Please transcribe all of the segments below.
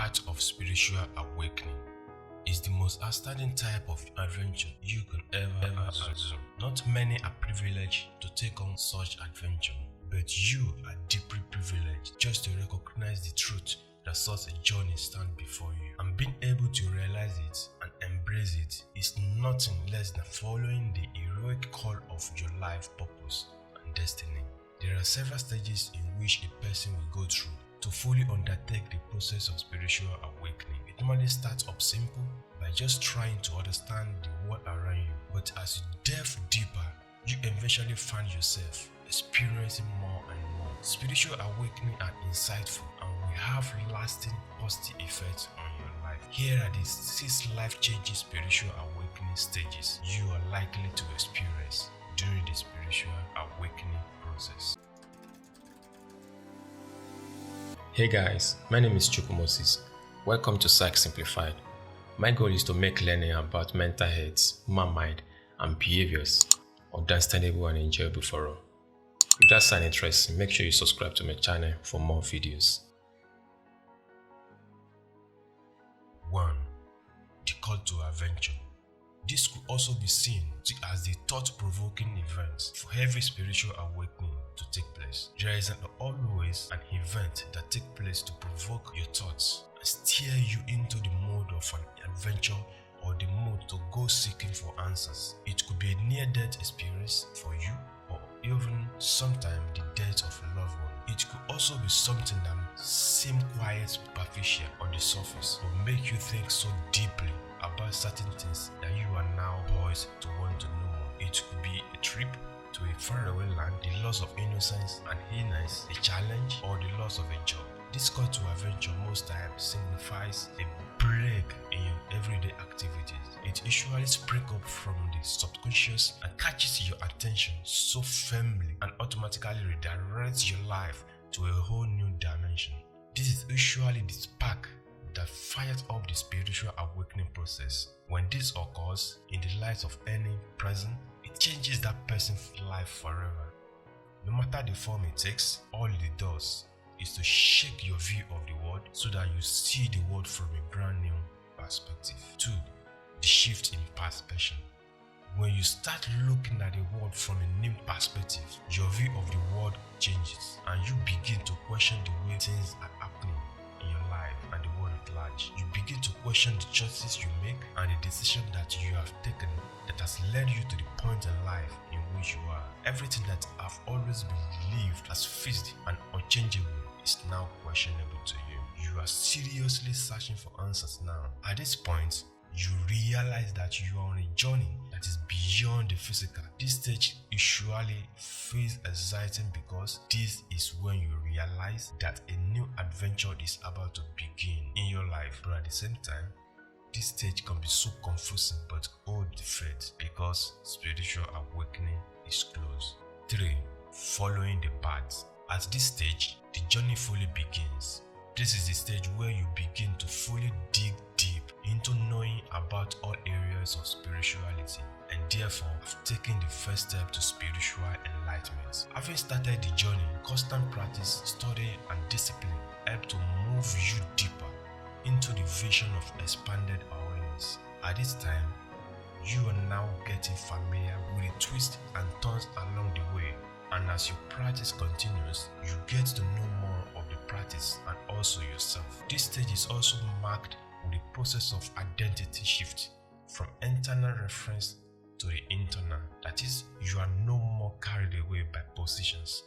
path of spiritual awakening is the most outstanding type of adventure you can ever assume. Not many are privileged to take on such adventure, but you are deeply privileged just to recognize the truth that such a journey stands before you, and being able to realize it and embrace it is nothing less than following the heroic call of your life purpose and destiny. There are several stages in which a person will go through to fully undertake the process of spiritual awakening. It normally starts up simple by just trying to understand the world around you, but as you delve deeper, you eventually find yourself experiencing more and more. Spiritual awakening are insightful and will have lasting positive effects on your life. Here are the 6 life-changing spiritual awakening stages you are likely to experience during the spiritual awakening process. Hey guys, my name is Chuku Moses. Welcome to Psych Simplified. My goal is to make learning about mental health, human mind, and behaviors understandable and enjoyable for all. If that sounds interesting, make sure you subscribe to my channel for more videos. 1. The call to adventure. This could also be seen as the thought-provoking event for every spiritual awakening to take place. There is always an event that takes place to provoke your thoughts and steer you into the mode of an adventure or the mode to go seeking for answers. It could be a near-death experience for you, or even sometimes the death of a loved one. It could also be something that seems quite superficial on the surface, but make you think so deeply about certain things that you are now poised to want to know more. It could be a trip to a faraway land, the loss of innocence and illness, a challenge, or the loss of a job. This call to adventure most times signifies a break in your everyday activities. It usually springs up from the subconscious and catches your attention so firmly and automatically redirects your life to a whole new dimension. This is usually the spark that fires up the spiritual awakening process. When this occurs in the light of any present, it changes that person's life forever. No matter the form it takes, all it does is to shake your view of the world so that you see the world from a brand new perspective. 2. The shift in perception. When you start looking at the world from a new perspective, your view of the world changes and you begin to question the way things are happening in your life and the world at large. You begin to question the choices you make and the decision that you have taken that has led you to the point in life in which you are. Everything that have always been believed as fixed and unchangeable is now questionable to you. You are seriously searching for answers now. At this point, you realize that you are on a journey that is beyond the physical. This stage usually feels exciting because this is when you realize that a new adventure is about to begin in your life. But at the same time, this stage can be so confusing, but hold the faith because spiritual awakening is close. 3. Following the path. At this stage, the journey fully begins. This is the stage where you begin to fully dig deep into knowing about all areas of spirituality and therefore have taken the first step to spiritual enlightenment. Having started the journey, constant practice, study and discipline help to move you deeper into the vision of expanded awareness. At this time, you are now getting familiar with the twists and turns along the way, and as your practice continues, you get to know more of the practice and also yourself. This stage is also marked with the process of identity shift from internal reference to the internal. That is, you are no more carried away by possessions,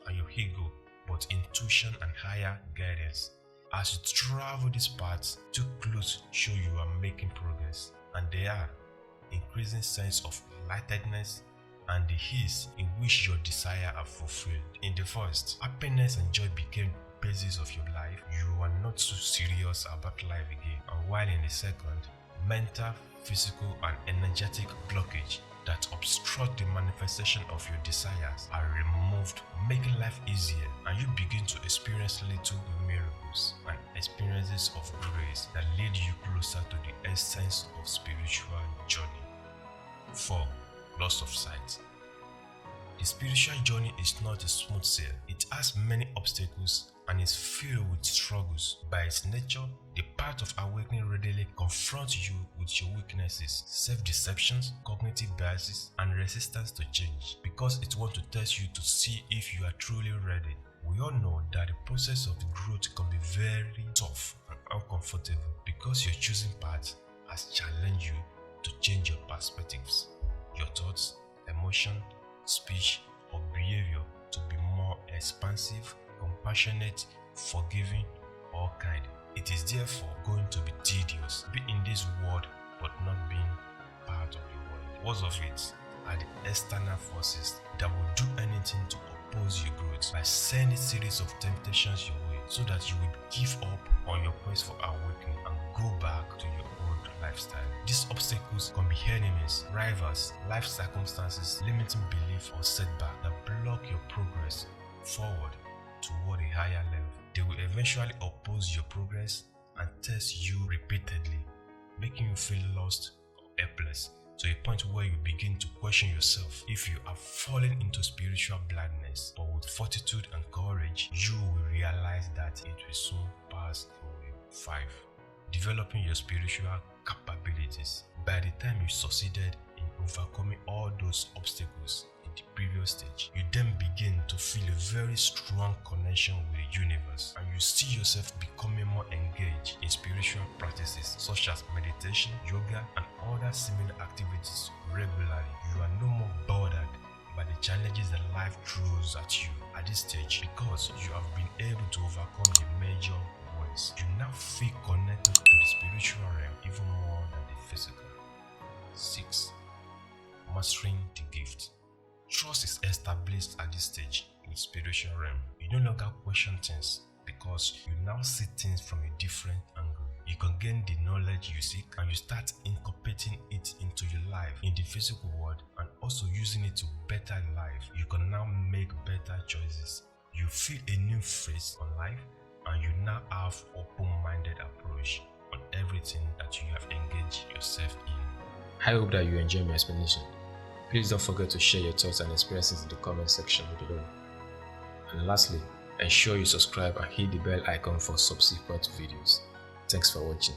and your ego, but intuition and higher guidance. As you travel this path, 2 clues show you are making progress, and they are increasing sense of lightedness and the ease in which your desire are fulfilled. In the first, happiness and joy became the basis of your life. You are not so serious about life again. And while in the second, mental, physical and energetic blockage that obstruct the manifestation of your desires are removed, making life easier, and you begin to experience little miracles and experiences of grace that lead you closer to the essence of spiritual journey. 4. Loss of sight. The spiritual journey is not a smooth sail. It has many obstacles and is filled with struggles. By its nature, the path of awakening readily confronts you with your weaknesses, self-deceptions, cognitive biases, and resistance to change, because it wants to test you to see if you are truly ready. We all know that the process of growth can be very tough and uncomfortable because your choosing path has challenged you to change your perspectives, your thoughts, emotion, speech, or behavior to be more expansive, compassionate, forgiving, or kind. It is therefore going to be tedious, be in this world but not being part of the world. Words of it are the external forces that will do anything to oppose your growth by sending a series of temptations your way so that you will give up on your quest for awakening and go back to your old lifestyle. These obstacles can be enemies, rivals, life circumstances, limiting belief, or setback that block your progress forward toward a higher level. They will eventually oppose your progress and test you repeatedly, making you feel lost or helpless, to a point where you begin to question yourself if you are falling into spiritual blindness. But with fortitude and courage, you will realize that it will soon pass away. 5. Developing your spiritual capabilities. By the time you succeeded in overcoming all those obstacles in the previous stage, you then begin to feel a very strong connection with the universe, and you see yourself becoming more engaged in spiritual practices such as meditation, yoga, and other similar activities regularly. You are no more bothered by the challenges that life throws at you at this stage because you have been able to overcome the major ones. You now feel connected to the spiritual realm even more than the physical. 6. Mastering the gift. Trust is established at this stage in the spiritual realm. You no longer question things because you now see things from a different angle. You can gain the knowledge you seek and you start incorporating it into your life in the physical world and also using it to better your life. You can now make better choices. You feel a new face on life and you now have open-minded approach on everything that you have engaged yourself in. I hope that you enjoy my explanation. Please don't forget to share your thoughts and experiences in the comment section below. And lastly, ensure you subscribe and hit the bell icon for subsequent videos. Thanks for watching.